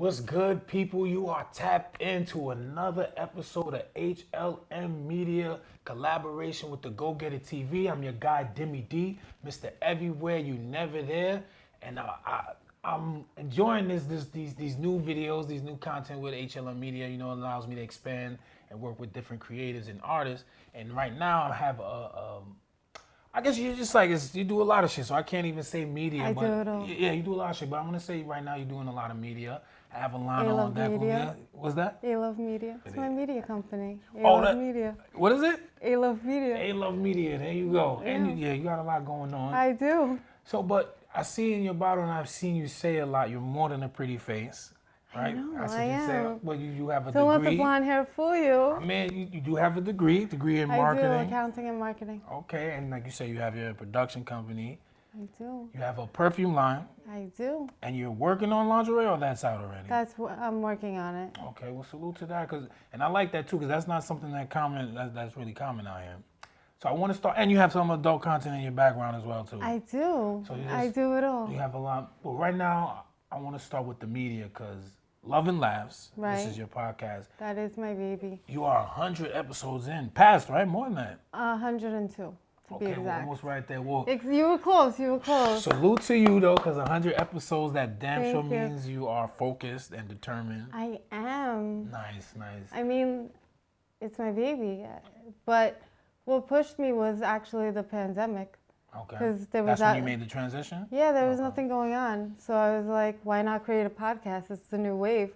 What's good, people? You are tapped into another episode of HLM Media collaboration with DagogetaTv. I'm your guy, Deme D, Mr. Everywhere, You Never There. And I'm enjoying these new videos, these new content with HLM Media. You know, it allows me to expand and work with different creatives and artists. And right now I have I guess you're just like, you do a lot of shit, so I can't even say media. I do it all. Yeah, you do a lot of shit, but I'm going to say right now you're doing a lot of media. I have Alana A on Luv deck. Media. What's that? A Luv Media. It's my media company. A Oh, Luv Media. What is it? A Luv Media. A Luv Media. There you go. Yeah. And you got a lot going on. I do. So, but I see in your bottle, and I've seen you say a lot, you're more than a pretty face. Right? I am. Well, you have a Don't let the degree. blonde hair fool you. Man, you do have a degree in marketing. I do, accounting and marketing. Okay, and like you say, you have your production company. I do. You have a perfume line. I do. And you're working on lingerie, or that's out already? That's what I'm working on it. Okay, well, salute to that, and I like that too, because that's not something that's really common out here. So I want to start, and you have some adult content in your background as well too. I do. So I do it all. You have a lot. Well, right now I want to start with the media, because Love and Laughs. Right. This is your podcast. That is my baby. You are 100 episodes in, past, right? More than that. 102 to be Okay, exact. well, almost right there. Well, You were close. You were close. salute to you though, because 100 episodes, that damn Thank sure you. means you are focused and determined. I am. Nice. I mean, it's my baby. But what pushed me was actually the pandemic. Okay. 'Cause there was That's when that- you made the transition? Yeah, there was nothing going on. So I was like, why not create a podcast? It's the new wave.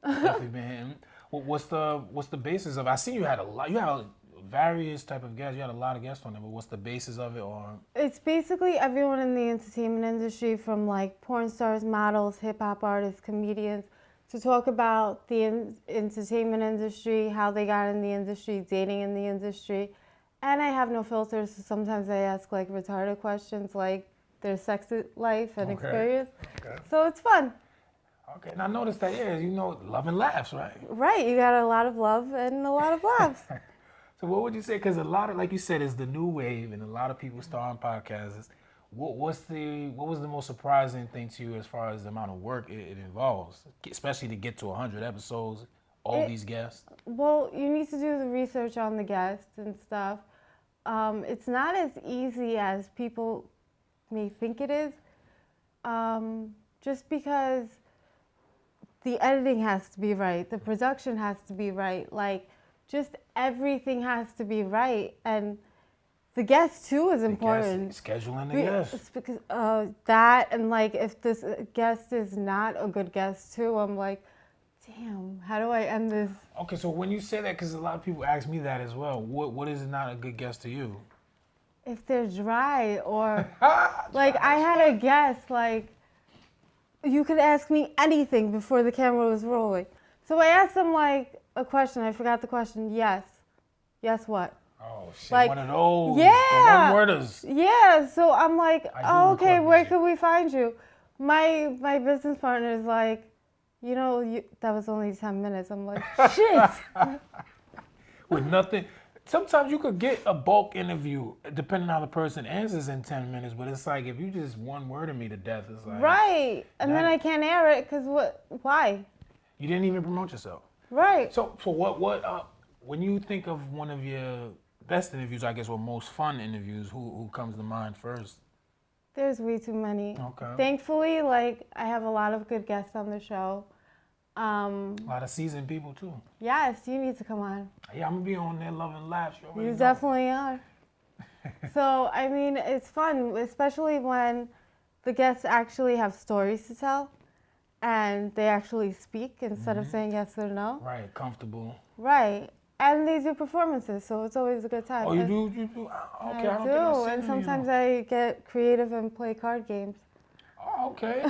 Definitely been hitting. What's the basis of? I see you had a lot. You had various type of guests. You had a lot of guests on there. But what's the basis of it? Or It's basically everyone in the entertainment industry, from like porn stars, models, hip hop artists, comedians, to talk about the entertainment industry, how they got in the industry, dating in the industry. And I have no filters, so sometimes I ask like retarded questions, like their sex life and experience. Okay. So it's fun. Okay, and I noticed that, Love and Laughs, right? Right, you got a lot of love and a lot of laughs. So what would you say? Because a lot of, like you said, is the new wave, and a lot of people start on podcasts. What was the most surprising thing to you as far as the amount of work it involves, especially to get to 100 episodes, these guests? Well, you need to do the research on the guests and stuff. It's not as easy as people may think it is, just because the editing has to be right, the production has to be right, like just everything has to be right, and the guest too is important. Scheduling the guests. It's because that, and like if this guest is not a good guest too, I'm like, damn, how do I end this? Okay, so when you say that, because a lot of people ask me that as well, what is not a good guest to you? If they're dry, or like I had a guest, like you could ask me anything before the camera was rolling. So I asked them like a question. I forgot the question. Yes. Yes what? Oh shit, Like, one of those. yeah. The one-worders. Yeah, so I'm like, oh, okay, record where music. could we find you? My business partner is like, that was only 10 minutes. I'm like, shit. With nothing. Sometimes you could get a bulk interview, depending on how the person answers, in 10 minutes. But it's like, if you just one-worded me to death, it's like... Right. And then I can't air it because why? You didn't even promote yourself. Right. So when you think of one of your best interviews, I guess, or most fun interviews, who comes to mind first? There's way too many. Okay. Thankfully, like, I have a lot of good guests on the show. A lot of seasoned people, too. Yes, you need to come on. Yeah, I'm going to be on there, Love and Laughs. You definitely are. So, I mean, it's fun, especially when the guests actually have stories to tell and they actually speak instead of saying yes or no. Right, comfortable. Right. And they do performances, so it's always a good time. Oh, you do? Okay, I don't think do, I've seen and you. sometimes I get creative and play card games. Oh, okay.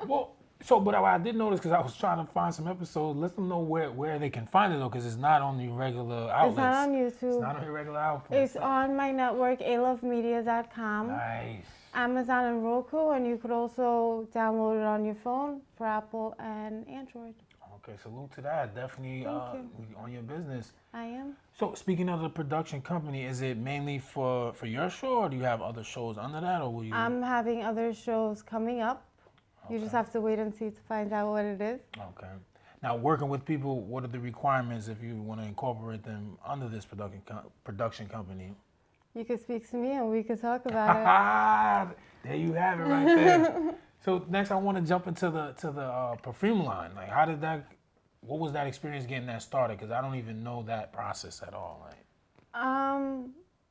Well, but I did notice, because I was trying to find some episodes. Let them know where they can find it, though, because it's not on the regular outlets. It's not on YouTube. It's not on the regular outlets. It's on my network, alovmedia.com. Nice. Amazon and Roku, and you could also download it on your phone for Apple and Android. Okay, salute to that. Definitely on your business. I am. So speaking of the production company, is it mainly for your show, or do you have other shows under that, or will you? I'm having other shows coming up. You just have to wait and see to find out what it is. Okay. Now, working with people, what are the requirements if you want to incorporate them under this production company? You could speak to me and we could talk about it. There you have it right there. So next, I want to jump into the perfume line. Like, what was that experience getting that started? Because I don't even know that process at all. Like,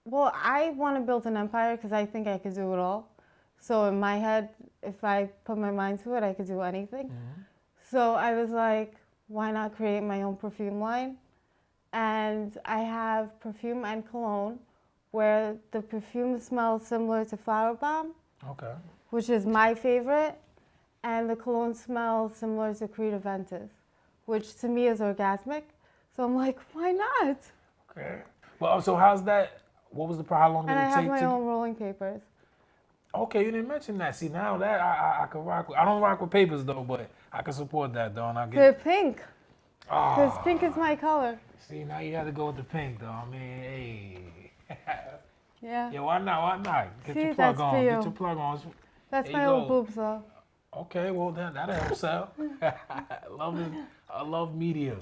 well, I want to build an empire because I think I could do it all. So in my head, if I put my mind to it, I could do anything. Mm-hmm. So I was like, why not create my own perfume line? And I have perfume and cologne where the perfume smells similar to Flower Bomb, okay, which is my favorite, and the cologne smells similar to Creed Aventus, which to me is orgasmic. So I'm like, why not? Okay. Well, so how's that? What was how long did it take? And I have my own rolling papers. Okay, you didn't mention that. See, now that I can rock with. I don't rock with papers though, but I can support that though. And I get. They're pink. Because pink is my color. See, now you have to go with the pink though. I mean, hey. Yeah. Yeah, why not? Why not? Get your plug on. Get your plug on. That's my old boobs though. Okay, well that'll help sell. I love media.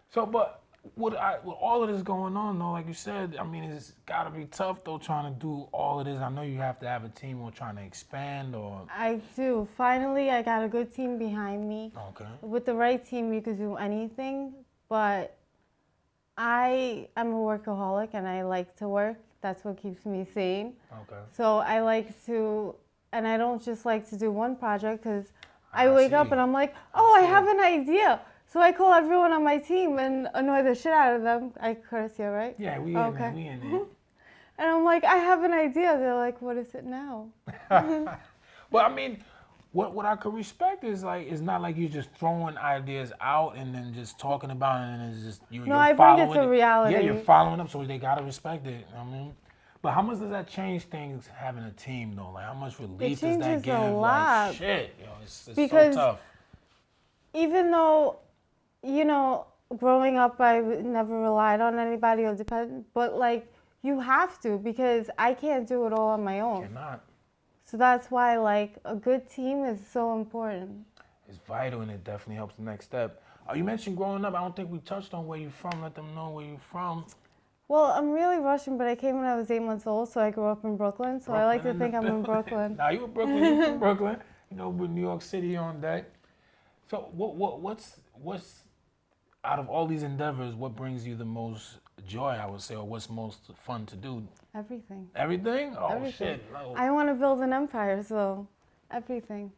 So, but with all of this going on though, like you said, I mean, it's gotta be tough though trying to do all of this. I know you have to have a team or trying to expand or. I do. Finally, I got a good team behind me. Okay. With the right team, you could do anything, but I am a workaholic and I like to work. That's what keeps me sane. Okay. So I like to, and I don't just like to do one project because I wake up and I'm like, oh, I have an idea. So I call everyone on my team and annoy the shit out of them. I curse here, right? Yeah, we in there. And I'm like, I have an idea. They're like, what is it now? Well, I mean, what I could respect is like, it's not like you're just throwing ideas out and then just talking about it and it's just you're I bring it to reality. Yeah, you're following up, so they gotta respect it. I mean, but how much does that change things having a team though? Like, how much relief does that give? A lot. Like, shit, it's because so tough. Even though, growing up, I never relied on anybody or depended, but like, you have to because I can't do it all on my own. You cannot. So that's why, like, a good team is so important. It's vital, and it definitely helps the next step. You mentioned growing up. I don't think we touched on where you're from. Let them know where you're from. Well, I'm really Russian, but I came when I was 8 months old, so I grew up in Brooklyn. So I like to think I'm in Brooklyn. Now, you're from Brooklyn. With New York City on deck. So what's out of all these endeavors, what brings you the most joy, I would say, or what's most fun to do? Everything. Everything? Oh, everything. Shit. No. I want to build an empire, so everything.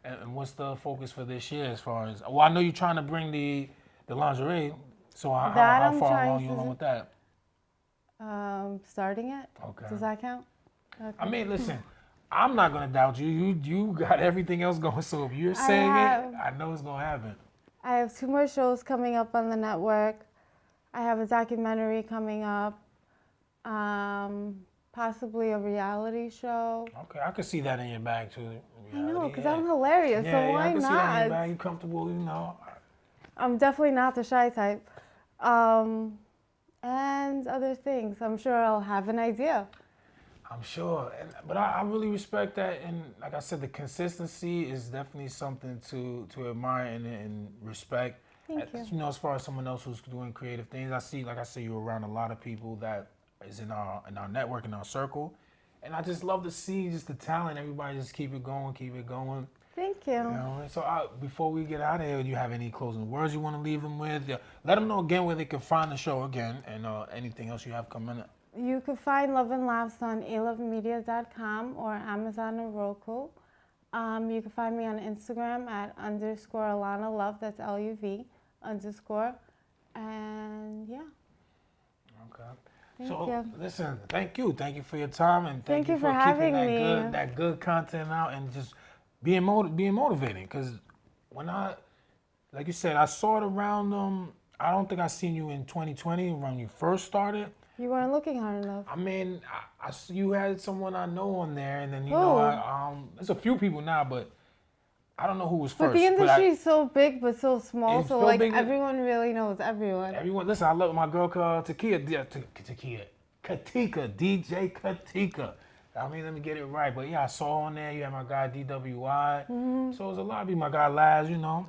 And what's the focus for this year as far as, well, I know you're trying to bring the lingerie, so how far along you along with that? Starting it. Okay. Does that count? Okay. I mean, listen, I'm not going to doubt you. You got everything else going, so if you're saying it, I know it's going to happen. I have 2 more shows coming up on the network. I have a documentary coming up. Possibly a reality show. Okay, I could see that in your bag too. I know, because I'm hilarious, so why I can not? See that in your bag. You're comfortable, I'm definitely not the shy type. And other things. I'm sure I'll have an idea. I'm sure, but I really respect that, and like I said, the consistency is definitely something to admire and respect. Thank you. As far as someone else who's doing creative things, I see, like I say, you're around a lot of people that is in our network, in our circle, and I just love to see just the talent. Everybody just keep it going, keep it going. Thank you. So before we get out of here, do you have any closing words you want to leave them with? Let them know again where they can find the show again, and anything else you have coming up. You can find Love and Laughs on aluvmedia.com or Amazon or Roku. You can find me on Instagram at _Alana Luv, that's LUV _, and yeah. Okay. Thank you. Listen, thank you for your time, and thank you for keeping having that good content out and just being motivating. Because when like you said, I saw it around. I don't think I seen you in 2020 when you first started. You weren't looking hard enough. I mean, you had someone I know on there, and then there's a few people now, but I don't know who was first. But the industry is so big but so small, so like big, everyone really knows everyone. Listen, I love my girl Katika, DJ Katika. I mean, let me get it right. But yeah, I saw on there you had my guy DWI. So it was a lot of people, my guy Laz, you know.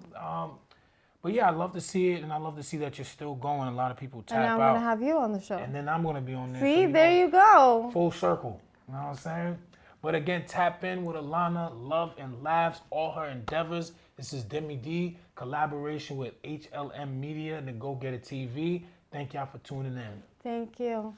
But yeah, I love to see it, and I love to see that you're still going. A lot of people tap out. And I'm going to have you on the show. And then I'm going to be on there. See, so, there you go. Full circle. You know what I'm saying? But again, tap in with Alana, Love and Laughs, all her endeavors. This is Deme D, collaboration with HLM Media and DagogetaTv. Thank y'all for tuning in. Thank you.